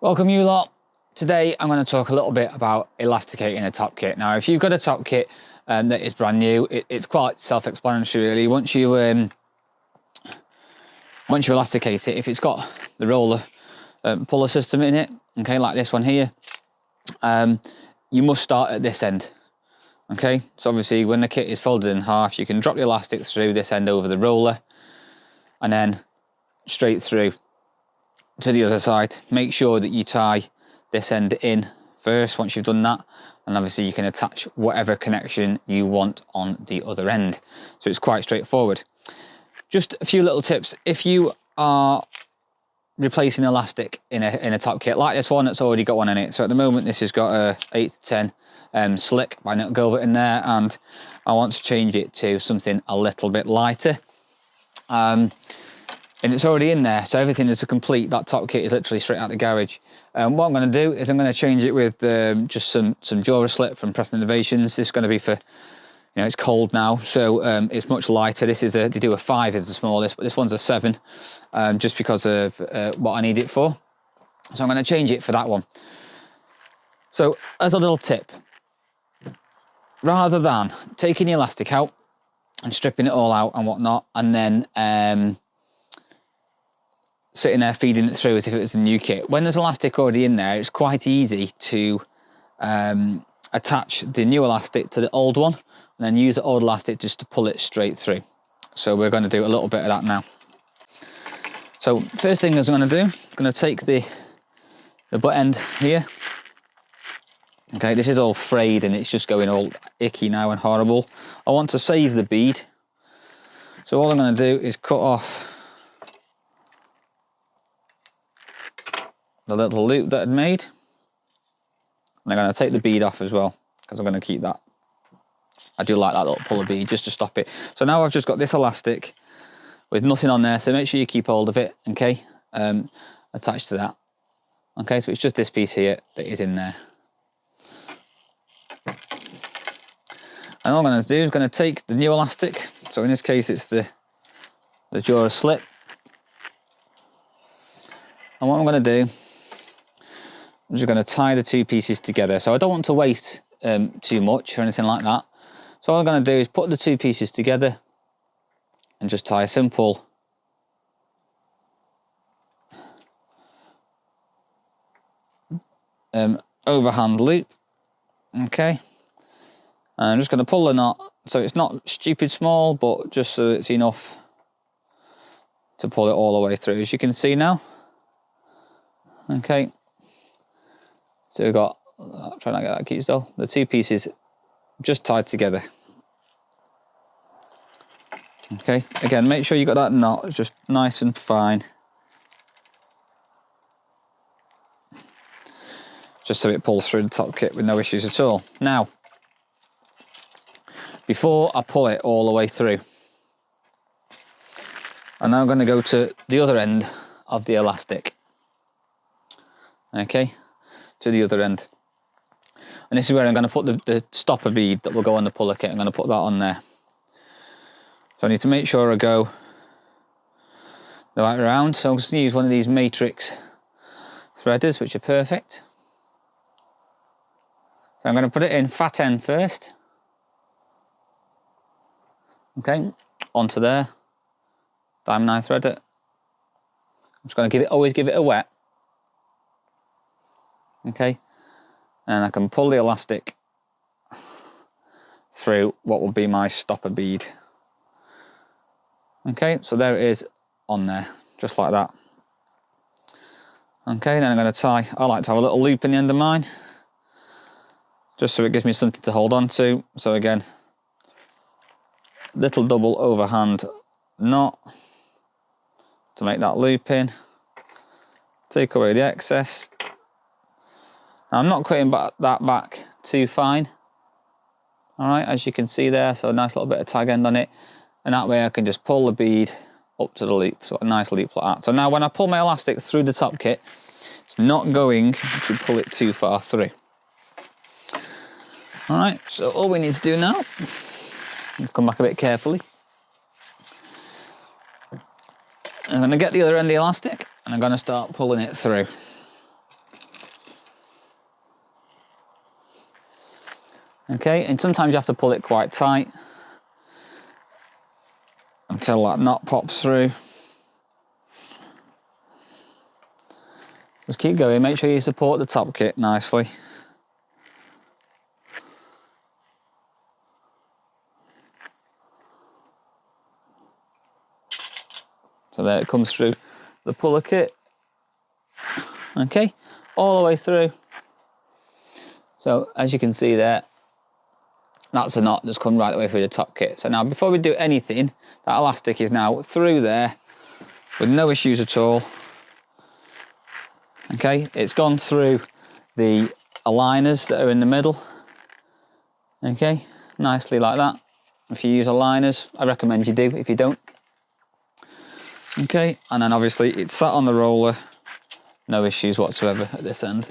Welcome you lot. Today I'm going to talk a little bit about elasticating a top kit. Now if you've got a top kit that is brand new, it's quite self-explanatory really. Once you elasticate it, if it's got the roller puller system in it, okay, like this one here, you must start at this end. Okay, so obviously when the kit is folded in half, you can drop the elastic through this end over the roller and then straight through to the other side. Make sure that you tie this end in first once you've done that, and obviously you can attach whatever connection you want on the other end. So it's quite straightforward. Just a few little tips. If you are replacing elastic in a top kit like this one that's already got one in it, so at the moment this has got a 8 to 10 slick by Nut Gilbert in there, and I want to change it to something a little bit lighter. And it's already in there, so everything is complete. That top kit is literally straight out the garage. What I'm going to do is I'm going to change it with just some Jura slip from Preston Innovations. This is going to be for, you know, it's cold now, so it's much lighter. This is they do a 5 is the smallest, but this one's a 7, just because of what I need it for. So I'm going to change it for that one. So as a little tip, rather than taking the elastic out and stripping it all out and whatnot, and then sitting there feeding it through as if it was a new kit, when there's elastic already in there, it's quite easy to attach the new elastic to the old one and then use the old elastic just to pull it straight through. So we're going to do a little bit of that now. So first thing is I'm going to do, I'm going to take the butt end here. Okay, this is all frayed and it's just going all icky now and horrible. I want to save the bead, so all I'm going to do is cut off the little loop that I'd made, and I'm going to take the bead off as well because I'm going to keep that. I do like that little puller bead just to stop it. So now I've just got this elastic with nothing on there, so make sure you keep hold of it, okay, attached to that. Okay, so it's just this piece here that is in there. And all I'm going to do is going to take the new elastic, so in this case it's the Jura slip, and what I'm going to do, I'm just going to tie the two pieces together. So I don't want to waste too much or anything like that. So all I'm going to do is put the two pieces together and just tie a simple overhand loop. Okay. And I'm just going to pull the knot so it's not stupid small, but just so it's enough to pull it all the way through, as you can see now. Okay. So we've got, I'll try not to get that key still, the two pieces just tied together. Okay, again, make sure you got that knot just nice and fine, just so it pulls through the top kit with no issues at all. Now, before I pull it all the way through, I'm now going to go to the other end of the elastic. Okay, to the other end, and this is where I'm going to put the stopper bead that will go on the puller kit. I'm going to put that on there. So I need to make sure I go the right round. So I'm just going to use one of these matrix threaders, which are perfect. So I'm going to put it in fat end first. Okay, onto there, diamond eye threader. I'm just going to always give it a wet. Okay, and I can pull the elastic through what will be my stopper bead. Okay, so there it is on there, just like that. Okay, then I'm going to tie, I like to have a little loop in the end of mine, just so it gives me something to hold on to. So again, little double overhand knot to make that loop in, take away the excess. Now, I'm not cutting that back too fine, alright, as you can see there, so a nice little bit of tag end on it, and that way I can just pull the bead up to the loop, so a nice loop like that. So now when I pull my elastic through the top kit, it's not going to pull it too far through. Alright, so all we need to do now, let's come back a bit carefully. I'm going to get the other end of the elastic and I'm going to start pulling it through. Okay, and sometimes you have to pull it quite tight until that knot pops through. Just keep going, make sure you support the top kit nicely. So there it comes through the puller kit. Okay, all the way through. So as you can see there, that's a knot that's come right the way through the top kit. So now before we do anything, that elastic is now through there with no issues at all. Okay, it's gone through the aligners that are in the middle. Okay, nicely like that. If you use aligners, I recommend you do. If you don't, okay, and then obviously it's sat on the roller, no issues whatsoever at this end.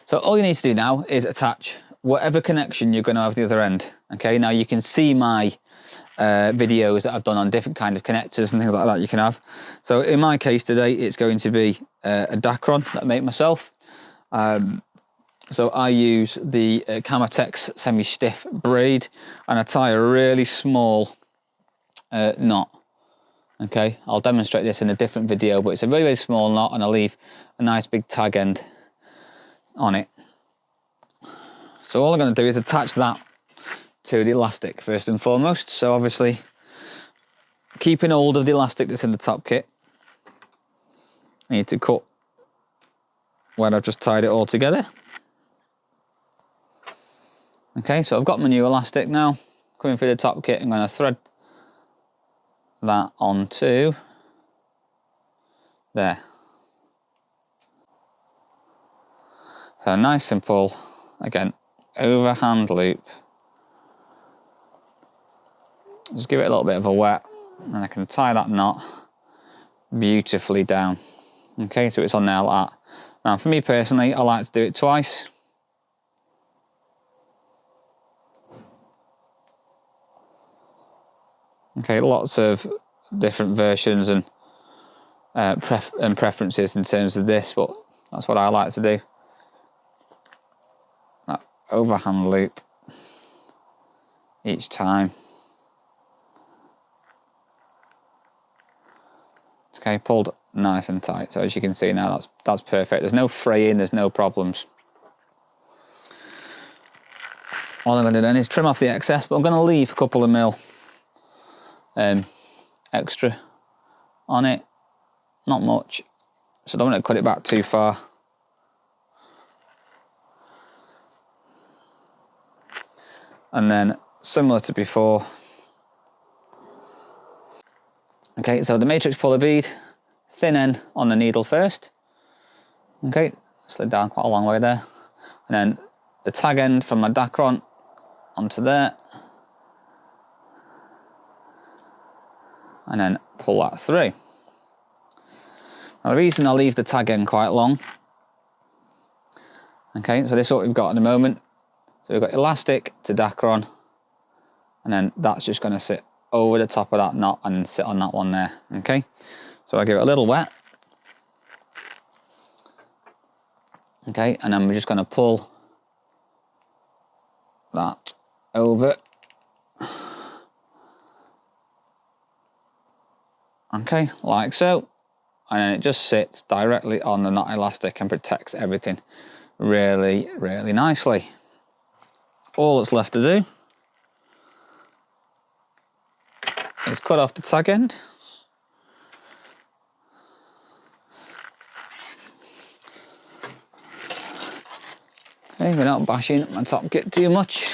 So all you need to do now is attach whatever connection you're going to have at the other end. Okay, now you can see my videos that I've done on different kind of connectors and things like that you can have. So in my case today, it's going to be a Dacron that I make myself. So I use the Camotex semi-stiff braid, and I tie a really small knot. Okay, I'll demonstrate this in a different video, but it's a very, very small knot, and I leave a nice big tag end on it. So all I'm going to do is attach that to the elastic first and foremost. So obviously keeping hold of the elastic that's in the top kit, I need to cut where I've just tied it all together. Okay, so I've got my new elastic now coming through the top kit. I'm going to thread that onto there. So nice simple, again, overhand loop. Just give it a little bit of a wet, and I can tie that knot beautifully down. Okay, so it's on there like that. Now for me personally, I like to do it twice. Okay, lots of different versions and preferences in terms of this, but that's what I like to do. That overhand loop each time. Okay, pulled nice and tight. So as you can see now, that's perfect. There's no fraying, there's no problems. All I'm going to do then is trim off the excess, but I'm going to leave a couple of mil extra on it. Not much, so I don't want to cut it back too far. And then similar to before. Okay, so the matrix puller bead, thin end on the needle first. Okay, slid down quite a long way there. And then the tag end from my Dacron onto there. And then pull that through. Now the reason I leave the tag end quite long, okay, so this is what we've got at the moment. So we've got elastic to Dacron, and then that's just going to sit over the top of that knot and sit on that one there. Okay, so I give it a little wet. Okay, and then we're just going to pull that over. Okay, like so. And then it just sits directly on the knot elastic and protects everything really, really nicely. All that's left to do is cut off the tag end. Okay, we're not bashing my top kit too much.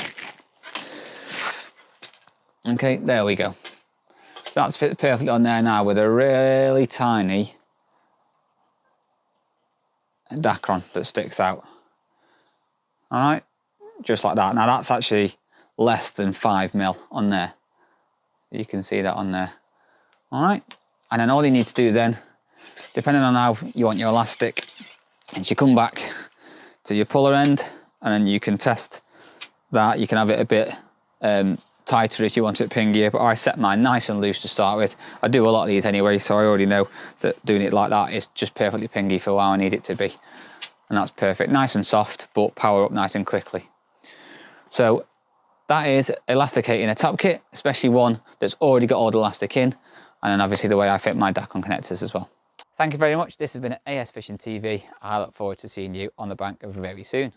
Okay, there we go. That's fit perfectly on there now with a really tiny Dacron that sticks out. Alright, just like that. Now that's actually less than 5 mil on there. You can see that on there. Alright, and then all you need to do then, depending on how you want your elastic, is you come back to your puller end, and then you can test that. You can have it a bit tighter if you want it pingier, but I set mine nice and loose to start with. I do a lot of these anyway, so I already know that doing it like that is just perfectly pingy for how I need it to be. And that's perfect, nice and soft, but power up nice and quickly. So that is elasticating a top kit, especially one that's already got all the elastic in, and then obviously the way I fit my Dacron connectors as well. Thank you very much. This has been ASFishingTV. I look forward to seeing you on the bank very soon.